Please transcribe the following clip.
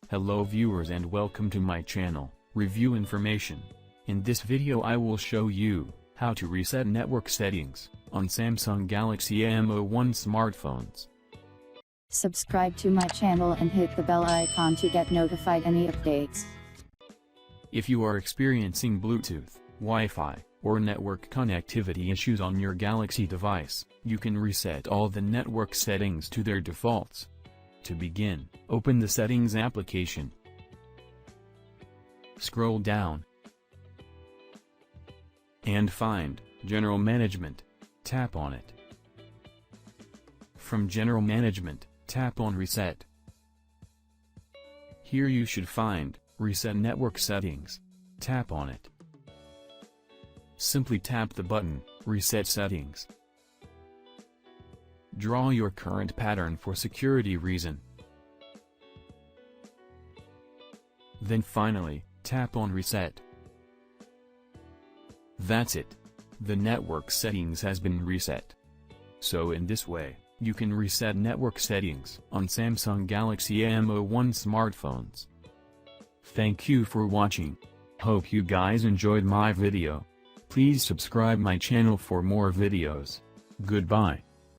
Hello viewers and welcome to my channel, Review Information. In this video I will show you how to reset network settings on Samsung Galaxy M01 smartphones. Subscribe to my channel and hit the bell icon to get notified any updates. If you are experiencing Bluetooth, Wi-Fi, or network connectivity issues on your Galaxy device, you can reset all the network settings to their defaults. To begin, open the Settings application. Scroll down and find General Management. Tap on it. From General Management, tap on Reset. Here you should find Reset Network Settings. Tap on it. Simply tap the button, Reset Settings. Draw your current pattern for security reason. Then finally, tap on Reset. That's it. The network settings has been reset. So in this way, you can reset network settings on Samsung Galaxy M01 smartphones. Thank you for watching. Hope you guys enjoyed my video. Please subscribe my channel for more videos. Goodbye.